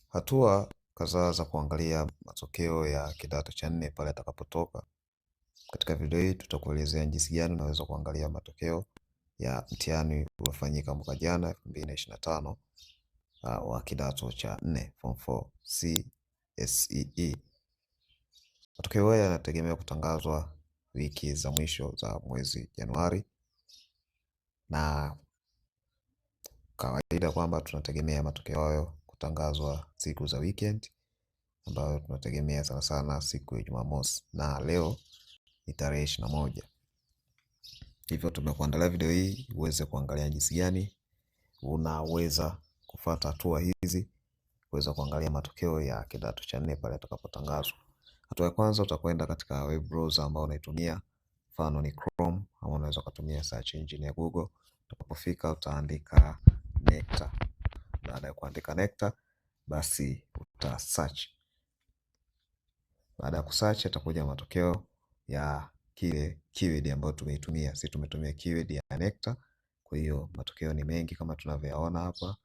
Hatua kadhaa za kuangalia matokeo ya kidato cha nne pale atakapotoka. Katika video hii tutakuelezea jinsi gani unaweza kuangalia matokeo ya mtihani uliofanyika mwaka jana 2025 wa kidato cha nne form 4 CSEE. Matokeo haya yanategemea kutangazwa wiki za mwisho za mwezi Januari, na kawaida kwamba tunategemea matokeo hayo kutangazwa siku za weekend, ambayo tunategemea sana sana siku ya Jumamosi, na leo ni tarehe 21. Hivyo tumekuandalia video hii uweze kuangalia jinsi gani unaweza kufuata hatua hizi kuweza kuangalia matokeo ya kidato cha nne pale atakapotangazwa. Hatua ya kwanza, utakwenda katika web browser ambao unaitumia, mfano ni Chrome, au unaweza kutumia search engine ya Google. Utakapofika utaandika NECTA. Baada ya kuandika NECTA, basi uta search. Baada ya kusearch atakuja matokeo ya kile keyword ambayo tumeitumia. Sisi tumetumia keyword ya NECTA, kwa hiyo matokeo ni mengi kama tunavyoona hapa.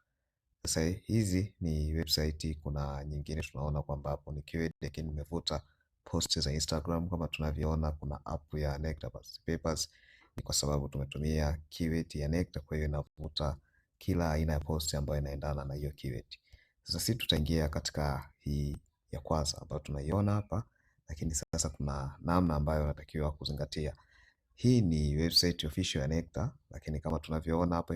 Sasa hizi ni website, kuna nyingine tunaona kwamba hapo ni keyword, lakini nimevuta post za Instagram kama tunavyoona. Kuna app ya NECTA Papers, ni kwa sababu tumetumia keyword ya NECTA, kwa hiyo inavuta kila aina ya post ambayo inaendana na hiyo keyword. Sasa sisi tutaingia katika hii ya kwanza ambayo tunaiona hapa, lakini sasa kuna namna ambayo unatakiwa kuzingatia. Hii ni website official ya NECTA, lakini kama tunavyoona hapa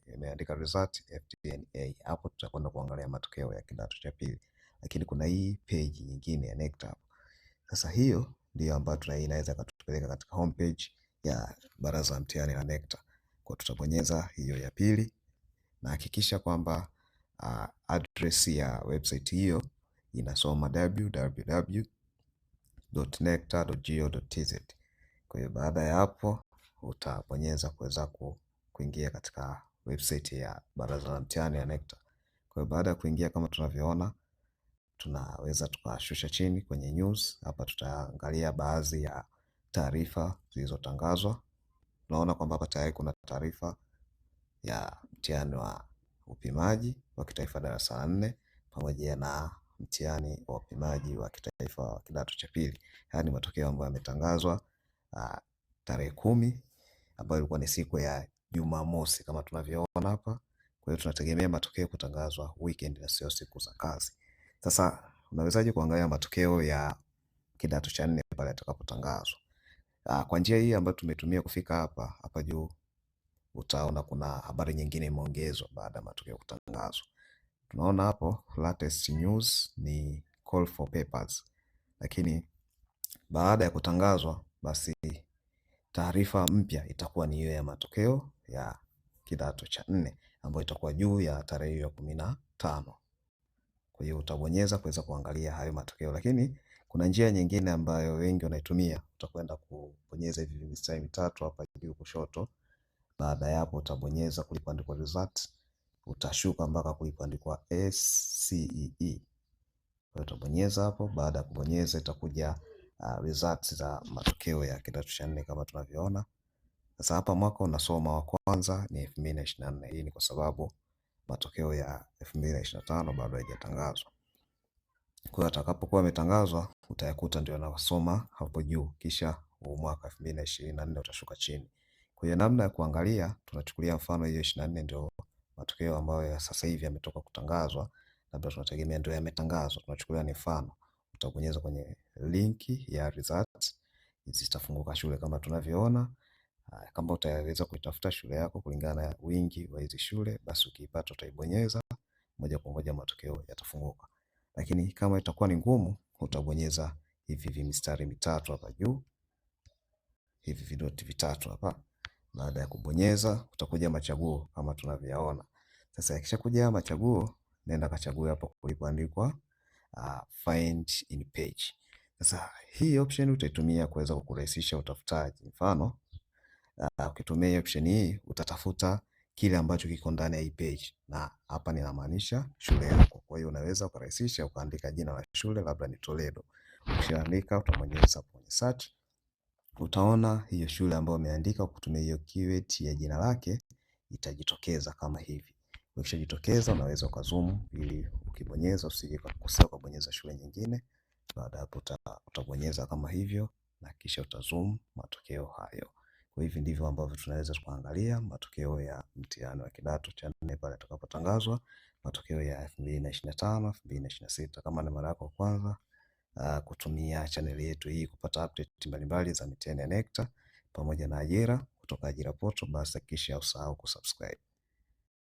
imeandika result FDNA. Hapo tutakwenda kuangalia matokeo ya kidato cha pili, lakini kuna hii page nyingine ya NECTA. Sasa hiyo ndio ambayo inaweza kutupeleka katika homepage ya baraza la mtihani la NECTA. Kwa tutabonyeza hiyo ya pili, na hakikisha kwamba address ya website hiyo inasoma www.necta.go.tz. Kwa hiyo baada ya hapo utabonyeza kuweza kuingia katika website ya baraza la mtihani ya NECTA. Kwa hiyo baada ya kuingia, kama tunavyoona, tunaweza tukashusha chini kwenye news. Hapa tutaangalia baadhi ya taarifa zilizotangazwa. Tunaona kwamba hapa tayari kuna taarifa ya mtihani wa upimaji wa kitaifa darasa la 4 pamoja na mtihani wa upimaji wa kitaifa wa kidato cha pili. Haya ni matokeo ambayo yametangazwa tarehe 10, ambayo ilikuwa ni siku ya Jumamosi kama tunavyoona hapa. Kwa hiyo tunategemea matokeo kutangazwa weekend na sio siku za kazi. Sasa unawezaje kuangalia matokeo ya kidato cha 4 pale atakapotangazwa? Kwa njia hii ambayo tumetumia kufika hapa juu, utaona kuna habari nyingine imeongezwa baada ya matokeo kutangazwa. Tunaona hapo latest news ni call for papers, lakini baada ya kutangazwa basi taarifa mpya itakuwa ni hiyo ya matokeo ya kidato cha 4 ambayo itakuwa juu ya tarehe ya 15. Kwa hiyo utabonyeza kuweza kuangalia hayo matokeo, lakini kuna njia nyingine ambayo wengi wanaitumia. Utakwenda kubonyeza hivi mistari mitatu hapa juu kushoto. Baada ya hapo utabonyeza kulipoandikwa result, utashuka mpaka kulipoandikwa SCEE. Kwa hiyo utabonyeza hapo. Baada ya kubonyeza itakuja results za matokeo ya kidato cha 4 kama tunavyoona. Sasa hapa mwaka unasoma wa kwanza ni 2024. Hii ni kwa sababu matokeo ya 2025 bado hayajatangazwa. Kwa hiyo atakapokuwa ametangazwa utayakuta ndio yanasoma hapo juu, kisha mwaka 2024 utashuka chini. Kwa hiyo namna ya kuangalia, tunachukulia mfano hiyo 24 ndio matokeo ambayo sasa hivi yametoka kutangazwa, labda tunategemea ndio yametangazwa. Tunachukulia ni mfano. Utabonyeza kwenye linki ya results, zitafunguka shule kama tunavyoona. Kama utaweza kuitafuta shule yako kulingana na wingi wa hizi shule, basi ukiipata utaibonyeza moja kwa moja, matokeo yatafunguka. Lakini kama itakuwa ni ngumu, utabonyeza hivi vimistari mitatu hapa juu, hivi vidoti vitatu hapa. Baada ya kubonyeza utakuja machaguo kama tunavyoona. Sasa yakishakuja machaguo, nenda kachague hapo kulipoandikwa find in page. Sasa hii option utaitumia kuweza kukurahisisha utafutaji. Mfano, ukitumia option hii utatafuta kile ambacho kiko ndani ya hii page, na hapa ninamaanisha shule yako. Kwa hiyo unaweza kurahisisha ukaandika jina la shule, labda ni Toledo. Ukishaandika utabonyeza kwenye search, utaona hiyo shule ambayo umeandika kutumia hiyo keyword ya jina lake itajitokeza kama hivi. Ukishajitokeza unaweza ukazoom ili ukibonyeza usije ukakosea ukabonyeza shule nyingine. Baada hapo utabonyeza kama hivyo na kisha utazoom matokeo hayo. Kwa hivi ndivyo ambavyo tunaweza kuangalia matokeo ya mtihani wa kidato cha 4 pale atakapotangazwa matokeo ya 2025 2026. Kama ni mara yako ya kwanza kutumia channel yetu hii kupata update mbalimbali za mitihani ya NECTA pamoja na ajira kutoka Ajira Portal, basi hakikisha usahau kusubscribe.